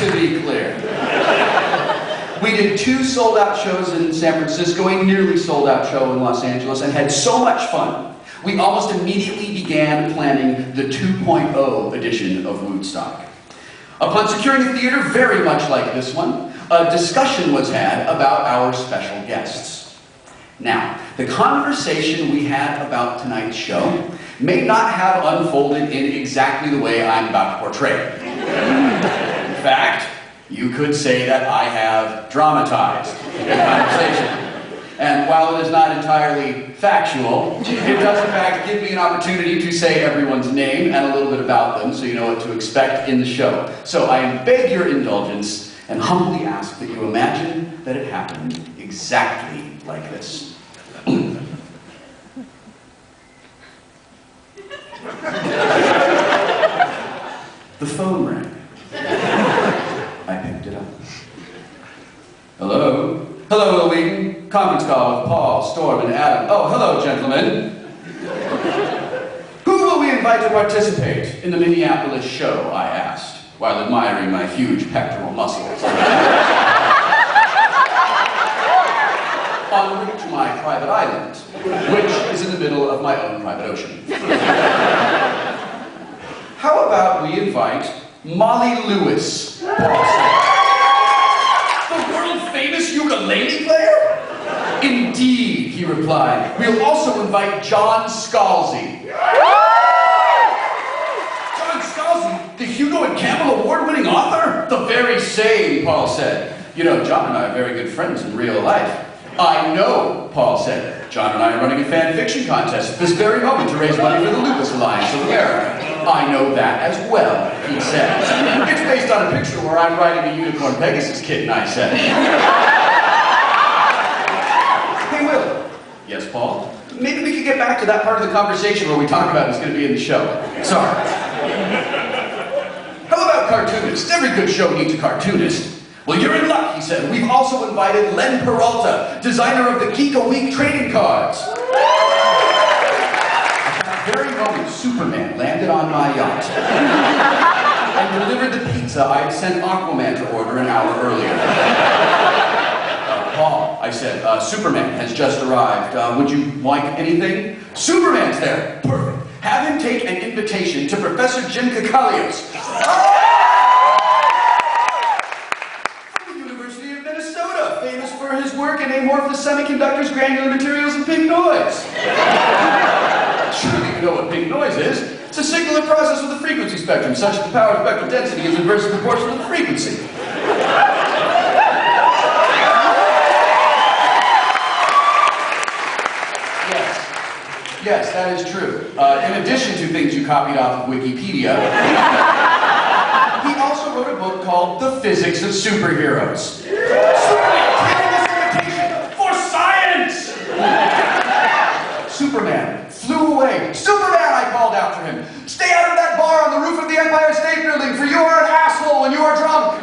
to be clear. We did 2 sold-out shows in San Francisco, a nearly sold-out show in Los Angeles, and had so much fun, we almost immediately began planning the 2.0 edition of Woodstock. Upon securing a theater very much like this one, a discussion was had about our special guests. Now, the conversation we had about tonight's show may not have unfolded in exactly the way I'm about to portray it. In fact, you could say that I have dramatized the conversation. And while it is not entirely factual, it does in fact give me an opportunity to say everyone's name and a little bit about them so you know what to expect in the show. So I beg your indulgence and humbly ask that you imagine that it happened exactly like this. The phone rang. I picked it up. Hello? Hello, Will Wheaton. Conference call with Paul, Storm, and Adam. Oh, hello, gentlemen. Who will we invite to participate in the Minneapolis show, I asked, while admiring my huge pectoral muscles. En route to my private island, which is in the middle of my own private ocean. How about we invite Molly Lewis, Paul said. The world-famous ukulele player? Indeed, he replied. We'll also invite John Scalzi. John Scalzi, the Hugo and Campbell Award-winning author? The very same, Paul said. You know, John and I are very good friends in real life. I know, Paul said. John and I are running a fan fiction contest at this very moment to raise money for the Lupus Alliance of America. I know that as well, he said. It's based on a picture where I'm riding a unicorn Pegasus kitten, I said. Hey, Will. Yes, Paul? Maybe we could get back to that part of the conversation where we talk about who's going to be in the show. Sorry. How about cartoonists? Every good show needs a cartoonist. Well, you're in luck, he said. We've also invited Len Peralta, designer of the Geek a Week trading cards. At that very moment, Superman landed on my yacht and delivered the pizza I had sent Aquaman to order an hour earlier. Paul, I said, Superman has just arrived. Would you like anything? Superman's there. Perfect. Have him take an invitation to Professor Jim Kakalios. Famous for his work in amorphous semiconductors, granular materials, and pink noise. Surely you know what pink noise is. It's a signal that processes with the frequency spectrum, such that the power spectral density is inversely proportional to the frequency. Yes, that is true. In addition to things you copied off of Wikipedia, he also wrote a book called The Physics of Superheroes. For science! Superman flew away. Superman, I called after him. Stay out of that bar on the roof of the Empire State Building, for you are an asshole and you are drunk.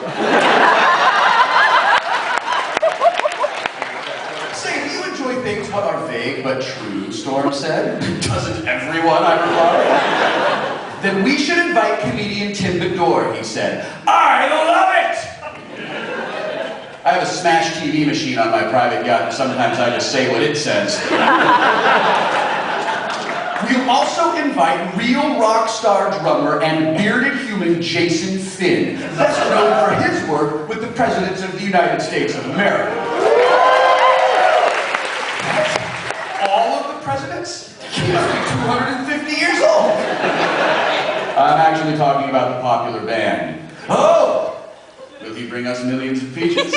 Say, do you enjoy things what are vague but true, Storm said. Doesn't everyone, I replied. Then we should invite comedian Tim Bedore, he said. I love it! I have a smash TV machine on my private yacht, and sometimes I just say what it says. We'll also invite real rock star drummer and bearded human Jason Finn, best known for his work with the presidents of the United States of America. All of the presidents? He must be 250 years old. I'm actually talking about the popular band. Oh! Will he bring us millions of peaches?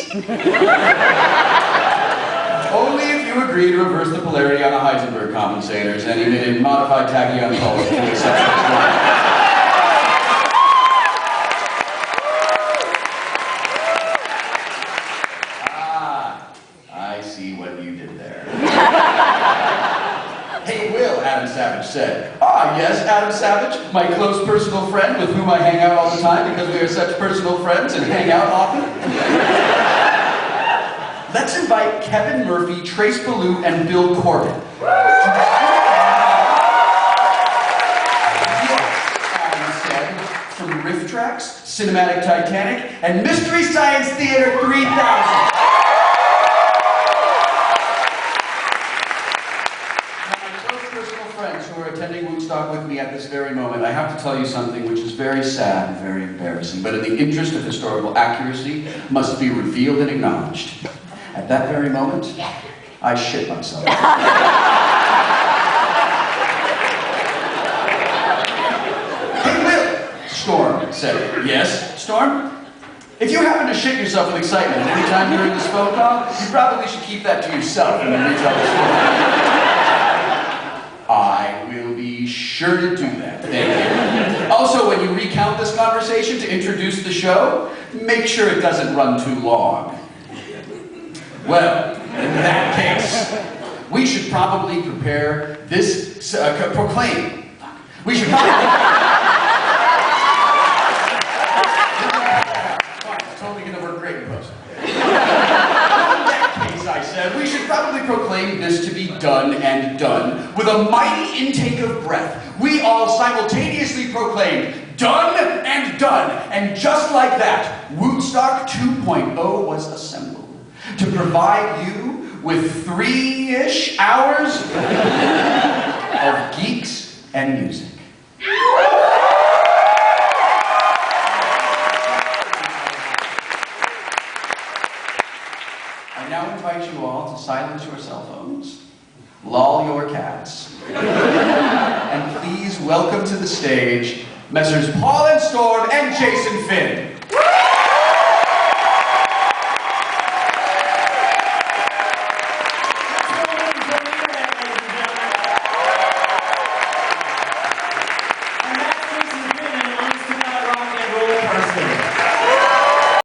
Only if you agree to reverse the polarity on the Heisenberg compensators and emit a modified tachyon pulse to accept this one. I see what you did there. Hey, Will, Adam Savage said. Ah, yes, Adam Savage, my close personal friend with whom I hang out all the time because we are such personal friends and hang out often. Let's invite Kevin Murphy, Trace Ballou, and Bill Corbin. Yes, Adam said, from Riff Track. Tracks, Cinematic Titanic, and Mystery Science Theater 3000. Who are attending Woodstock with me at this very moment, I have to tell you something which is very sad and very embarrassing, but in the interest of historical accuracy, must be revealed and acknowledged. At that very moment, I shit myself. Hey, Will, Storm said. Yes, Storm? If you happen to shit yourself with excitement at any time during this phone call, you probably should keep that to yourself and then retell the story. I will be sure to do that. Thank you. Also, when you recount this conversation to introduce the show, make sure it doesn't run too long. Well, in that case, we should probably prepare this, proclaim. We should probably... Totally gonna work great in post. I said, we should probably proclaim this to be done and done. With a mighty intake of breath, we all simultaneously proclaimed, done and done. And just like that, Woodstock 2.0 was assembled to provide you with 3-ish hours of geeks and music. I now invite you all to silence your cell phones, lull your cats, and please welcome to the stage Messrs. Paul and Storm and Jason Finn.